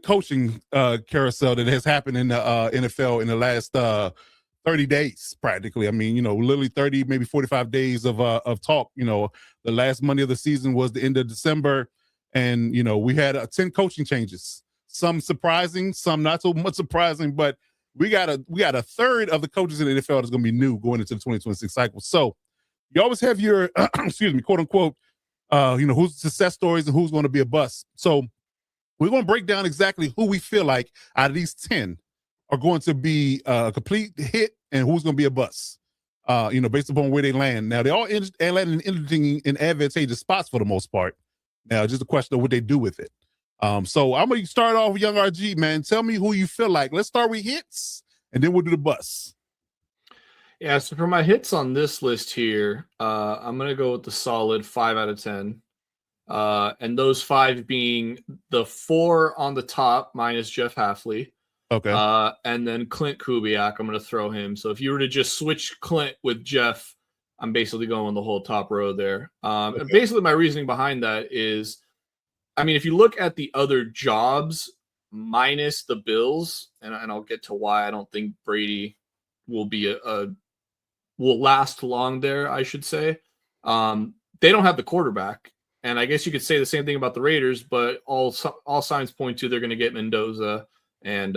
coaching carousel that has happened in the NFL in the last 30 days, practically. I mean, literally 30, maybe 45 days of talk. The last Monday of the season was the end of December, and we had 10 coaching changes. Some surprising, some not so much surprising, but we got a third of the coaches in the NFL that's going to be new going into the 2026 cycle. So you always have your excuse me, quote unquote, who's success stories and who's going to be a bust. So we're going to break down exactly who we feel like out of these 10 are going to be a complete hit and who's going to be a bust, based upon where they land. Now, they all land in interesting and advantageous spots for the most part. Now, just a question of what they do with it. So I'm going to start off with Young RG, man. Tell me who you feel like. Let's start with hits, and then we'll do the busts. Yeah, so for my hits on this list here, I'm going to go with the solid 5 out of 10. And those 5 being the 4 on the top minus Jeff Hafley. Okay. And then Clint Kubiak, I'm going to throw him. So if you were to just switch Clint with Jeff, I'm basically going the whole top row there. Okay. And basically my reasoning behind that is, I mean, if you look at the other jobs minus the Bills, and I'll get to why I don't think Brady will be will last long there, I should say. They don't have the quarterback. And I guess you could say the same thing about the Raiders, but all signs point to they're going to get Mendoza, and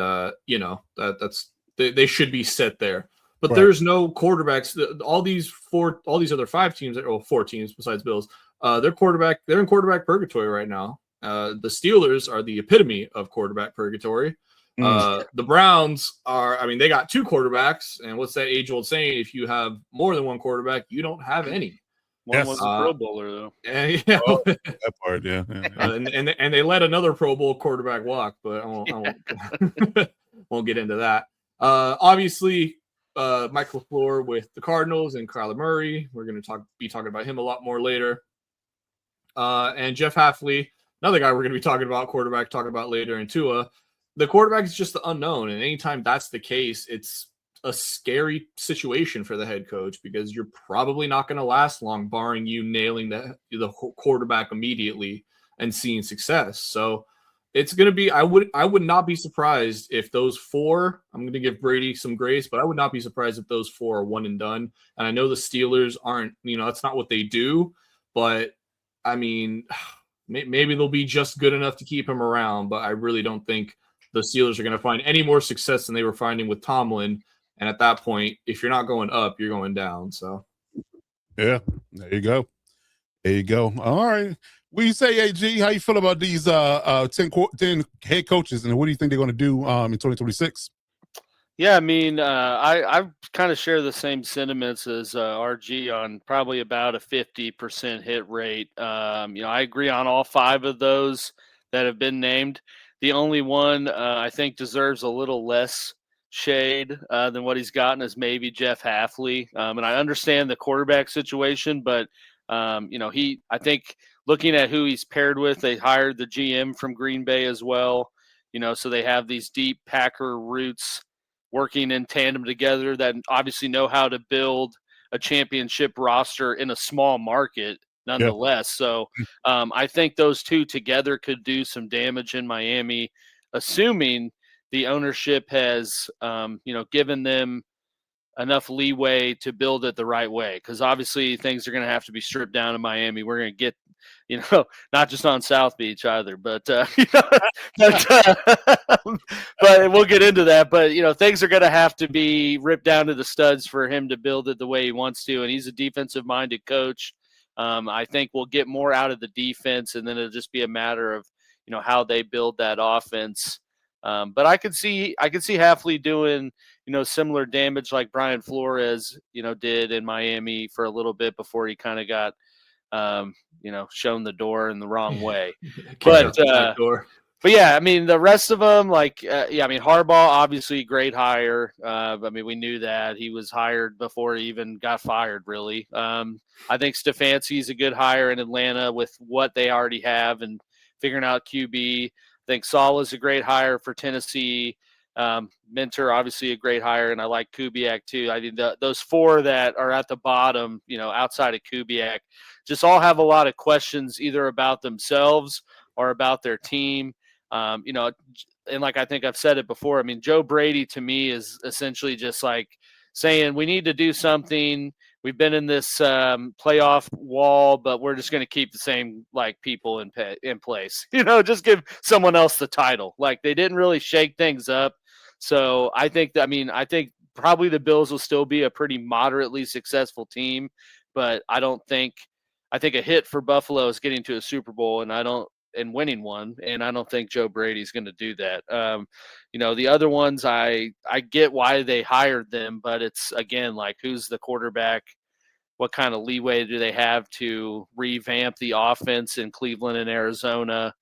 they should be set there. But right. There's no quarterbacks. All these other 5 teams, or 4 teams besides Bills, they're in quarterback purgatory right now. The Steelers are the epitome of quarterback purgatory. The Browns they got 2 quarterbacks, and what's that age-old saying? If you have more than one quarterback, you don't have any. One was a Pro Bowler, though. Yeah. Oh, that part, yeah. And they let another Pro Bowl quarterback walk, but I won't get into that. Obviously, Michael LaFleur with the Cardinals and Kyler Murray. We're going to be talking about him a lot more later. And Jeff Hafley, another guy we're going to be talking about later, and Tua. The quarterback is just the unknown, and anytime that's the case, it's a scary situation for the head coach because you're probably not going to last long, barring you nailing the quarterback immediately and seeing success. So it's going to be, I would not be surprised if those 4, I'm going to give Brady some grace, but I would not be surprised if those 4 are one and done. And I know the Steelers aren't, that's not what they do, but I mean, maybe they'll be just good enough to keep him around, but I really don't think the Steelers are going to find any more success than they were finding with Tomlin. And at that point, if you're not going up, you're going down. So, yeah, there you go. All right. What do you say, AG? How you feel about these 10 head coaches, and what do you think they're going to do in 2026? Yeah, I mean, I kind of share the same sentiments as RG on probably about a 50% hit rate. I agree on all 5 of those that have been named. The only one I think deserves a little less shade than what he's gotten is maybe Jeff Hafley. And I understand the quarterback situation, but I think looking at who he's paired with, they hired the GM from Green Bay as well. So they have these deep Packer roots working in tandem together that obviously know how to build a championship roster in a small market nonetheless. Yep. So I think those 2 together could do some damage in Miami, assuming the ownership has, given them enough leeway to build it the right way. Because obviously things are going to have to be stripped down in Miami. We're going to get, not just on South Beach either, but but we'll get into that. But things are going to have to be ripped down to the studs for him to build it the way he wants to. And he's a defensive-minded coach. I think we'll get more out of the defense, and then it'll just be a matter of how they build that offense. But I could see Hafley doing, similar damage like Brian Flores, did in Miami for a little bit before he kind of got, shown the door in the wrong way. But yeah, I mean, the rest of them, Harbaugh, obviously great hire. We knew that he was hired before he even got fired, really. I think Stefanski's a good hire in Atlanta with what they already have and figuring out QB. I think Saleh's a great hire for Tennessee. Mentor, obviously a great hire, and I like Kubiak too. I think those 4 that are at the bottom, outside of Kubiak, just all have a lot of questions either about themselves or about their team. and like I think I've said it before, I mean, Joe Brady to me is essentially just like saying we need to do something. We've been in this playoff wall, but we're just going to keep the same like people in place. Just give someone else the title. Like they didn't really shake things up. So I think probably the Bills will still be a pretty moderately successful team, but I think a hit for Buffalo is getting to a Super Bowl, and winning one, and I don't think Joe Brady's going to do that. The other ones, I get why they hired them, but it's again like who's the quarterback? What kind of leeway do they have to revamp the offense in Cleveland and Arizona?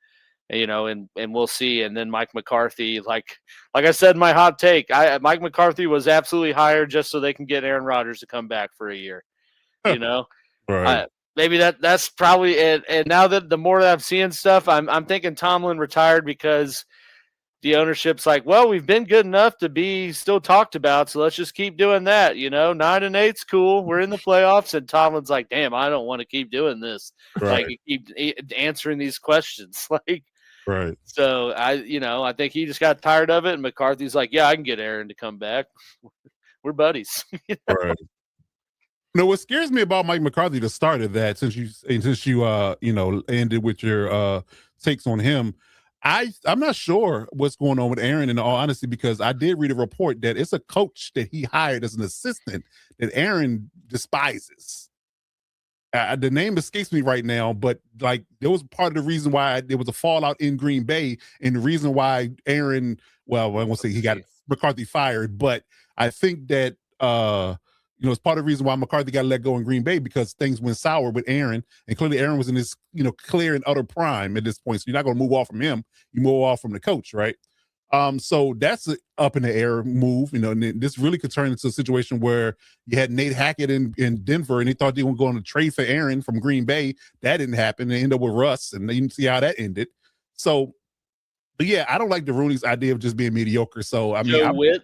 And we'll see. And then Mike McCarthy, like I said, my hot take, Mike McCarthy was absolutely hired just so they can get Aaron Rodgers to come back for a year. Right. Maybe that's probably it. And now that the more that I'm seeing stuff, I'm thinking Tomlin retired because the ownership's like, well, we've been good enough to be still talked about, so let's just keep doing that. 9-8's cool. We're in the playoffs, and Tomlin's like, damn, I don't want to keep doing this. Right. Like, keep answering these questions. Like, Right. so I think he just got tired of it, and McCarthy's like, yeah, I can get Aaron to come back. We're buddies. Right. What scares me about Mike McCarthy to start of that, since you ended with your takes on him, I'm not sure what's going on with Aaron in all honesty, because I did read a report that it's a coach that he hired as an assistant that Aaron despises. The name escapes me right now, but like there was part of the reason why there was a fallout in Green Bay, and the reason why Aaron, well, I won't say he got McCarthy fired, but I think that it's part of the reason why McCarthy got let go in Green Bay, because things went sour with Aaron, and clearly Aaron was in his clear and utter prime at this point. So you're not going to move off from him; you move off from the coach, right? So that's an up in the air move, and this really could turn into a situation where you had Nate Hackett in Denver, and he thought they were going to trade for Aaron from Green Bay. That didn't happen. They ended up with Russ, and you can see how that ended. So, but yeah, I don't like the Rooney's idea of just being mediocre. So I mean,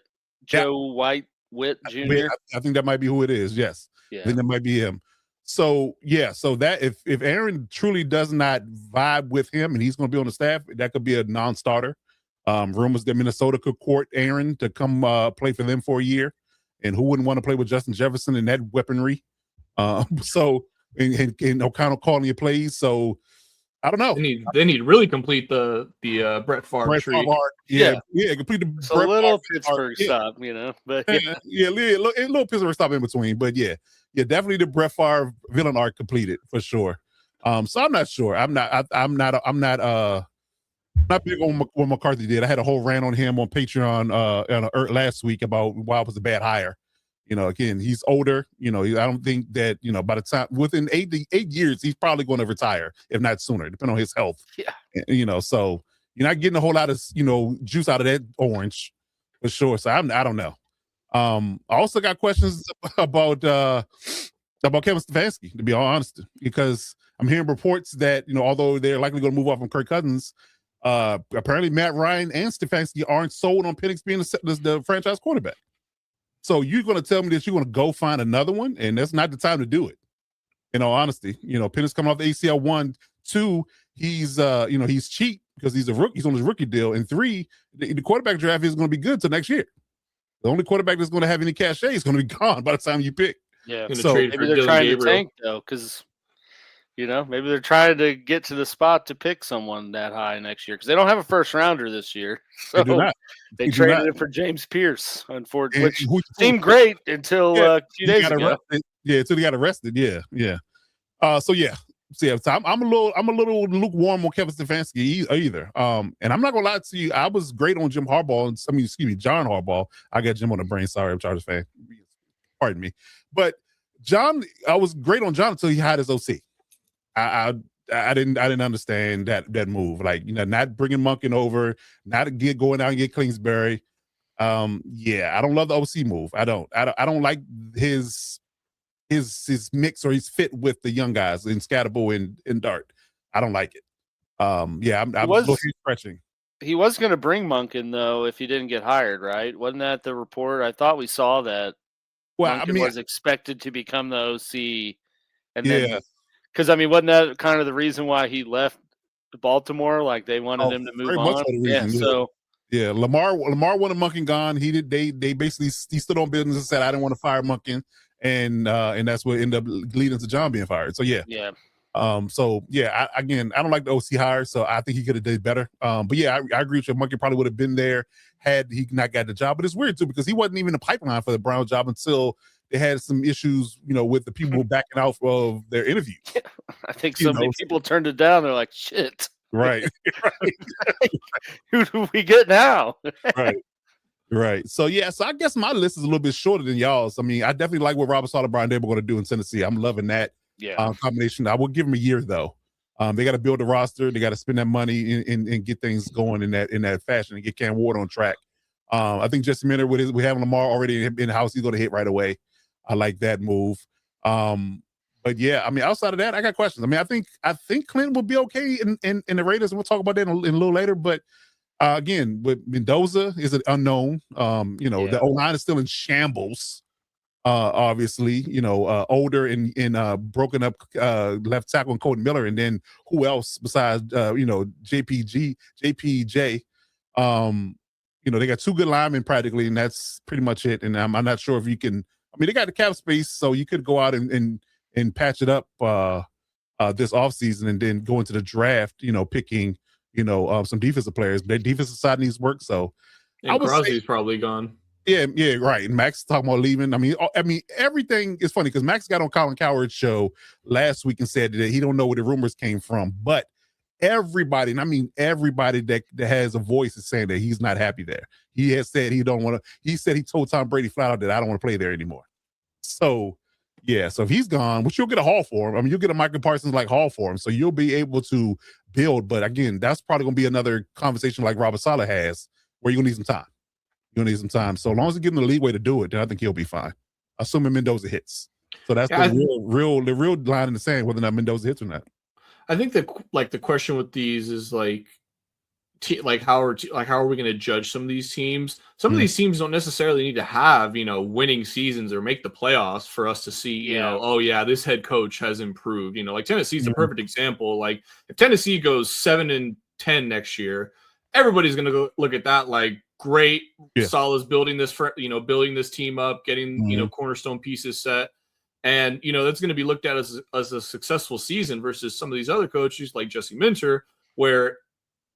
Joe White Jr. I think that might be who it is. Yes, yeah. I think that might be him. So yeah, so that if Aaron truly does not vibe with him, and he's going to be on the staff, that could be a non-starter. Rumors that Minnesota could court Aaron to come play for them for a year, and who wouldn't want to play with Justin Jefferson and that weaponry? So and O'Connell calling your plays. So I don't know. They need to really complete the Brett Favre tree. Yeah, complete the it's a little Pittsburgh stop, but a little Pittsburgh stop in between. But yeah, definitely the Brett Favre villain arc completed for sure. So I'm not sure. I'm not big on what McCarthy did. I had a whole rant on him on Patreon last week about why it was a bad hire. Again, he's older. I don't think that by the time within 8 years he's probably going to retire, if not sooner, depending on his health. Yeah. So you're not getting a whole lot of juice out of that orange for sure. So I don't know. I also got questions about Kevin Stefanski, to be all honest, because I'm hearing reports that although they're likely going to move off from Kirk Cousins, apparently Matt Ryan and Stefanski aren't sold on Penix being the franchise quarterback. So you're going to tell me that you're going to go find another one, and that's not the time to do it. In all honesty, Penix coming off the ACL. 1, 2, he's cheap because he's a rookie. He's on his rookie deal. And 3, the quarterback draft is going to be good till next year. The only quarterback that's going to have any cachet is going to be gone by the time you pick. Yeah. So maybe they're trying to tank though, because maybe they're trying to get to the spot to pick someone that high next year, because they don't have a first rounder this year. So they traded it for James Pierce, unfortunately, which seemed great until a few days ago. Until he got arrested. Yeah. So I'm a little lukewarm on Kevin Stefanski either. And I'm not gonna lie to you, I was great on John Harbaugh. I got Jim on the brain. Sorry, I'm a Chargers fan. Pardon me. But I was great on John until he had his OC. I didn't understand that move. Like, not bringing Monken over, not going out and get Kingsbury. I don't love the OC move. I don't like his mix or his fit with the young guys in Scatterbo and Dart. I don't like it. I was stretching. He was going to bring Monken though if he didn't get hired, right? Wasn't that the report? I thought we saw that. Well, Monken was expected to become the OC, and then because wasn't that kind of the reason why he left Baltimore? Like they wanted him to move on. So Yeah, Lamar wanted Monken gone. He did. They basically he stood on business and said, I didn't want to fire Monken, and that's what ended up leading to John being fired. So yeah. Yeah. So yeah, I don't like the OC hire, so I think he could have did better. But yeah, I agree with you. Monken probably would have been there had he not got the job. But it's weird too because he wasn't even in the pipeline for the Browns job until they had some issues, with the people backing out of their interview. I think so many people turned it down. They're like, shit. Right. Who do we get now? Right. So yeah, so I guess my list is a little bit shorter than y'all's. I mean, I definitely like what Robert Saleh, Brian Daboll going to do in Tennessee. I'm loving that combination. I will give them a year though. They got to build a roster. They got to spend that money and get things going in that fashion and get Cam Ward on track. I think Jesse Minter we have Lamar already in the house. He's going to hit right away. I like that move. But yeah, I mean, outside of that, I got questions. I mean, I think Clinton will be okay in the Raiders, and we'll talk about that in a little later. But again, with Mendoza is an unknown. The O-line is still in shambles. Obviously, older and broken up left tackle and Colton Miller, and then who else besides JPJ? They got two good linemen practically, and that's pretty much it. And I'm not sure if you can. I mean, they got the cap space, so you could go out and patch it up this offseason and then go into the draft, picking, some defensive players. Their defensive side needs work. So and Crosby's probably gone. Yeah, right. And Max talking about leaving. I mean, everything is funny because Max got on Colin Cowherd's show last week and said that he don't know where the rumors came from. But everybody, and I mean everybody that has a voice is saying that he's not happy there. He has said he don't want to. He said he told Tom Brady flat out that I don't want to play there anymore. So yeah, so if he's gone, which you'll get a haul for him. I mean, you'll get a Michael Parsons like haul for him, so you'll be able to build. But again, that's probably going to be another conversation like Robert Saleh has, where you're going to need some time. You're going to need some time. So as long as you give him the leeway to do it, then I think he'll be fine. Assuming Mendoza hits. So that's the real line in the sand, whether or not Mendoza hits or not. I think the question with these is how are we going to judge some of these teams? Some of these teams don't necessarily need to have winning seasons or make the playoffs for us to see this head coach has improved. Like Tennessee's a perfect example. Like if Tennessee goes 7-10 next year, everybody's going to go look at that like great. Saleh's building this building this team up, getting cornerstone pieces set. And, that's going to be looked at as a successful season versus some of these other coaches like Jesse Minter, where,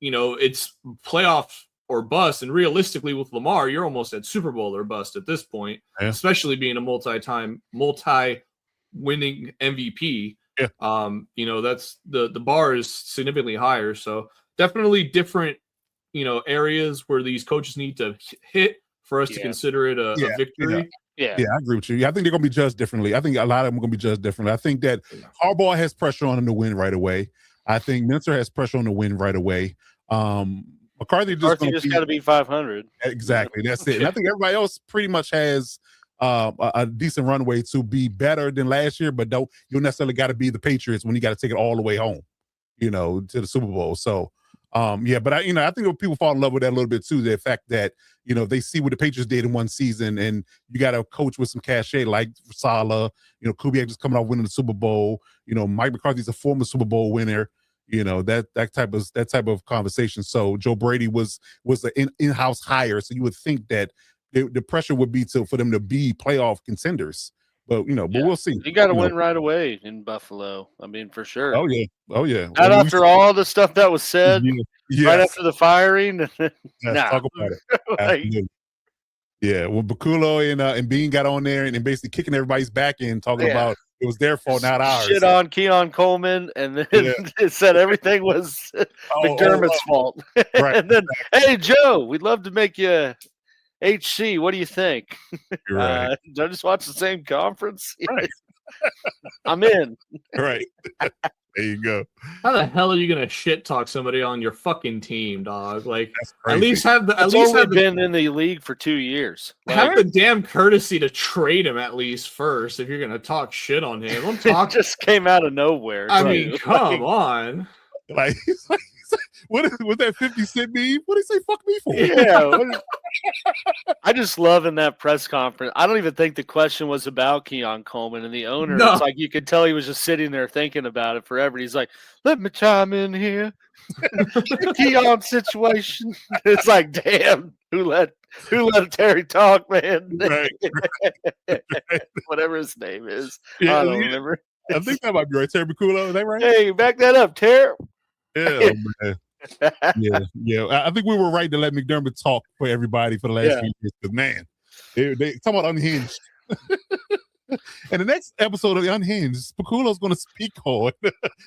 it's playoff or bust. And realistically with Lamar, you're almost at Super Bowl or bust at this point, especially being a multi-winning MVP. Yeah. That's the bar is significantly higher. So definitely different, areas where these coaches need to hit for us to consider it a victory. Yeah, I agree with you. I think they're going to be judged differently. I think a lot of them are going to be judged differently. I think that Harbaugh has pressure on him to win right away. I think Minter has pressure on to win right away. McCarthy just got to be 500. Exactly. That's it. And I think everybody else pretty much has a decent runway to be better than last year, but you don't necessarily got to be the Patriots when you got to take it all the way home, to the Super Bowl. So, but I think people fall in love with that a little bit too. The fact that, they see what the Patriots did in one season and you got a coach with some cachet like Saleh, Kubiak just coming off winning the Super Bowl, Mike McCarthy's a former Super Bowl winner, that type of conversation. So Joe Brady was an in-house hire. So you would think that the pressure would be for them to be playoff contenders. But but we'll see. You got to win right away in Buffalo. I mean, for sure. Oh yeah. Not after all the stuff that was said, right after the firing. Let's talk about it. Yeah, well, Bakulo and Bean got on there and basically kicking everybody's back in, talking about it was their fault, not ours. Shit on Keon Coleman, and then it said everything was McDermott's fault. Right. And then, hey Joe, we'd love to make you HC, what do you think? You're right. Did I just watch the same conference? Right. I'm in. Right. There you go. How the hell are you gonna shit talk somebody on your fucking team, dog? Like at least have been in the league for 2 years. Have the damn courtesy to trade him at least first if you're gonna talk shit on him. It just came out of nowhere. I mean, come on. Like was that 50 Cent meme? What did he say? Fuck me for? Yeah. I just love in that press conference. I don't even think the question was about Keon Coleman and the owner. No. It's like you could tell he was just sitting there thinking about it forever. He's like, "Let me chime in here." The Keon situation. It's like, damn, who let Terry talk, man? Right. Whatever his name is. Yeah, I don't remember. I think that might be right. Terry McCullough, is that right? Hey, back that up, Terry. Yeah, man. Yeah. I think we were right to let McDermott talk for everybody for the last few years. Because man, they talk about unhinged. And the next episode of the Unhinged, Paculo's going to speak on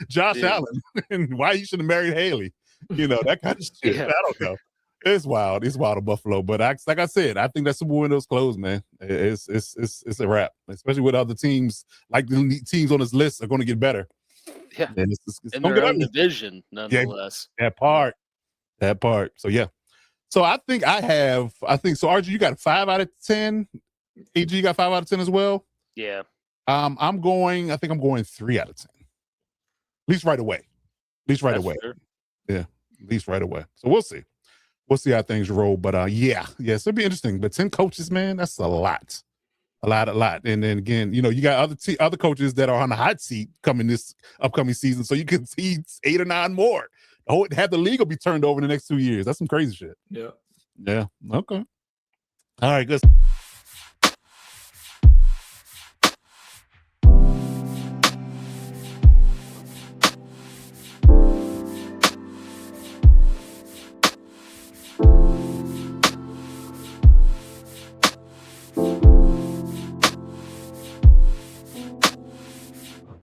Josh Allen and why he should have married Haley. You know, that kind of shit. Yeah. I don't know. It's wild. It's wild in Buffalo. But like I said, I think that Super Bowl window's closed, man. It's a wrap, especially with other teams. Like the teams on this list are going to get better. Yeah. And it's in their own division, nonetheless. Yeah, that part. So yeah. So I think so RG, you got a 5 out of 10. AG, you got 5 out of 10 as well. Yeah. I think I'm going 3 out of 10. At least right away. That's fair. Yeah, at least right away. So we'll see. We'll see how things roll. But yes, it'll be interesting. But 10 coaches, man, that's a lot. A lot. And then again, you know, you got other coaches that are on the hot seat coming this upcoming season. So you can see 8 or 9 more. Have the league will be turned over in the next 2 years. That's some crazy shit. Yeah. Yeah. Okay. All right, good.